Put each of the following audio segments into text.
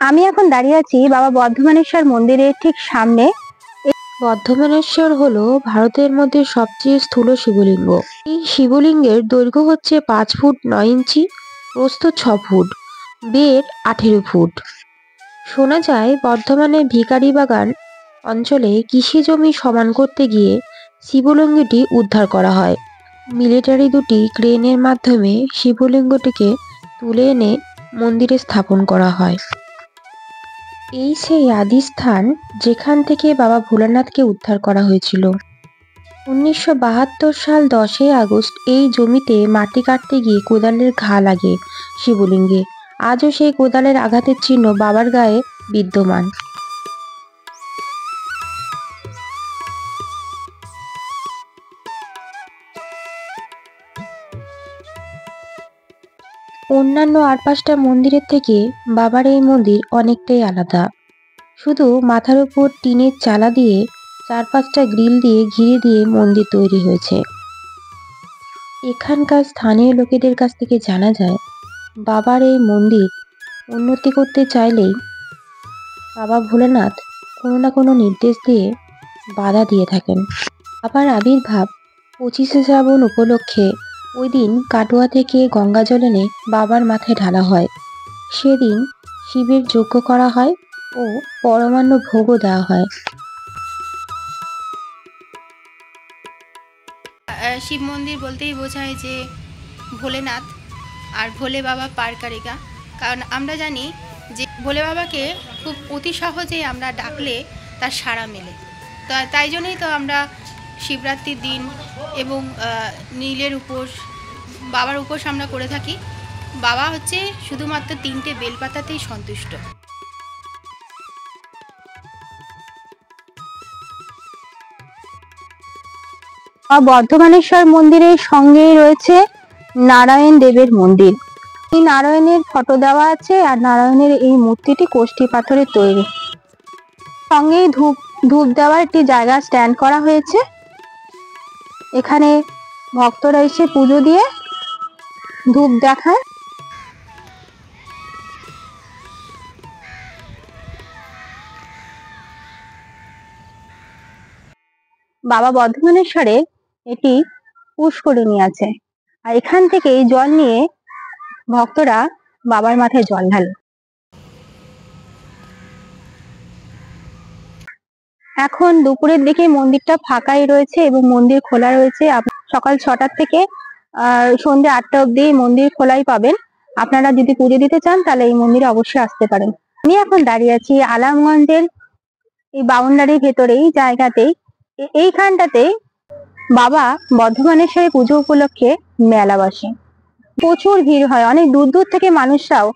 আমি এখন দাঁড়িয়ে আছি বাবা বর্ধমানেশ্বর মন্দিরের ঠিক সামনে। বর্ধমানেশ্বর হলো ভারতের মধ্যে সবচেয়ে স্থূল শিবলিঙ্গ। এই শিবলিঙ্গের দৈর্ঘ্য হচ্ছে 5 ফুট 9 ইঞ্চি, প্রস্থ 6 ফুট, বের 18 ফুট। শোনা যায় বর্ধমানের ভিকারিবাগান অঞ্চলে কৃষি জমি সমান করতে গিয়ে শিবলিঙ্গটি উদ্ধার করা হয়। মিলিটারি দুটি ক্রেনের মাধ্যমে শিবলিঙ্গটিকে তুলে এনে মন্দিরে স্থাপন করা হয়। এই সেই আদি স্থান যেখান থেকে বাবা ভোলানাথকে উদ্ধার করা হয়েছিল। 1972 সাল 10ই আগস্ট এই জমিতে মাটি কাটতে গিয়ে কোদালের ঘা লাগে শিবলিঙ্গে। আজও সেই কোদালের আঘাতের চিহ্ন বাবার গায়ে বিদ্যমান। অন্যান্য আর 5টা মন্দিরের থেকে বাবার এই মন্দির অনেকটাই আলাদা। শুধু মাথার উপর টিনের চালা দিয়ে 4-5টা গ্রিল দিয়ে ঘিরে দিয়ে মন্দির তৈরি হয়েছে। এখানকার স্থানীয় লোকেদের কাছ থেকে জানা যায় বাবার এই মন্দির উন্নতি করতে চাইলেই বাবা ভোলানাথ কোনো না কোনো নির্দেশ দিয়ে বাধা দিয়ে থাকেন। বাবার আবির্ভাব 25শে শ্রাবণ উপলক্ষে ওই দিন কাটোয়া থেকে গঙ্গা জল এনে বাবার মাথায় ঢালা হয়। সেদিন শিবের যজ্ঞ করা হয় ও পরমান্ন ভোগও দেওয়া হয়। শিব মন্দির বলতেই বোঝায় যে ভোলেনাথ আর ভোলে বাবা পারকারিকা। কারণ আমরা জানি যে ভোলে বাবাকে খুব অতি সহজেই আমরা ডাকলে তার সাড়া মেলে। তাই জন্যই তো আমরা শিবরাত্রির দিন এবং নীলের উপোস, বাবার উপোস আমরা করে থাকি। বাবা হচ্ছে শুধুমাত্র 3টে বেলপাতাতেই সন্তুষ্ট। বর্ধমানেশ্বর মন্দিরের সঙ্গেই রয়েছে নারায়ণ দেবের মন্দির। এই নারায়ণের ফটো দেওয়া আছে আর নারায়ণের এই মূর্তিটি কোষ্ঠী পাথরের তৈরি। সঙ্গেই ধূপ দেওয়ার একটি জায়গা স্ট্যান্ড করা হয়েছে। এখানে ভক্তরা এসে পুজো দিয়ে ধূপ দেখায়। বাবা বর্ধমানেশ্বরে এটি পুষ্করিণী আছে আর এখান থেকে জল নিয়ে ভক্তরা বাবার মাথায় জল ঢালে। এখন দুপুরের দিকে মন্দিরটা ফাঁকাই রয়েছে এবং মন্দির খোলা রয়েছে। সকাল 6টা থেকে সন্ধ্যে 8টা অবধি মন্দির খোলাই পাবেন। আপনারা যদি পুজো দিতে চান তাহলে এই মন্দিরে অবশ্যই আসতে পারেন। আমি এখন দাঁড়িয়ে আছি আলামগঞ্জের এই বাউন্ডারির ভেতরে এই জায়গাতেই। এইখানটাতে বাবা বর্ধমানেশ্বরে পুজো উপলক্ষে মেলা বসে, প্রচুর ভিড় হয়, অনেক দূর দূর থেকে মানুষরাও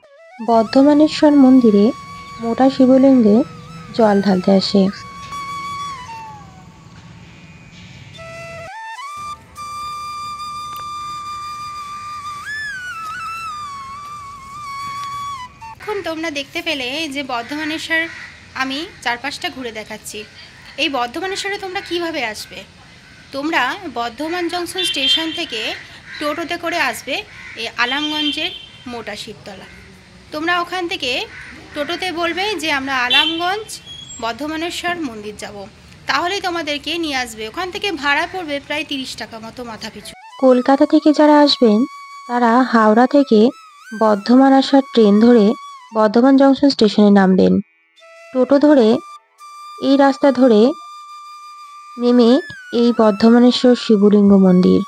বর্ধমানেশ্বর মন্দিরে মোটা শিবলিঙ্গে জল ঢালতে আসে। এখন তোমরা দেখতে পেলে যে বর্ধমানেশ্বর আমি 4-5টা ঘুরে দেখাচ্ছি। এই বর্ধমানেশ্বরে তোমরা কিভাবে আসবে? তোমরা বর্ধমান জংশন স্টেশন থেকে টোটোতে করে আসবে এই আলামগঞ্জের মোটা শিবতলা। তোমরা ওখান থেকে টোটোতে বলবে যে আমরা আলামগঞ্জ বর্ধমানেশ্বর মন্দির যাব, তাহলেই তোমাদেরকে নিয়ে আসবে। ওখান থেকে ভাড়া পড়বে প্রায় 30 টাকা মতো মাথা পিছু। কলকাতা থেকে যারা আসবেন তারা হাওড়া থেকে বর্ধমান আসার ট্রেন ধরে বর্ধমান জংশন স্টেশনে নামবেন। টোটো ধরে এই রাস্তা ধরে নেমে এই বর্ধমানেশ্বর শিবলিঙ্গ মন্দির।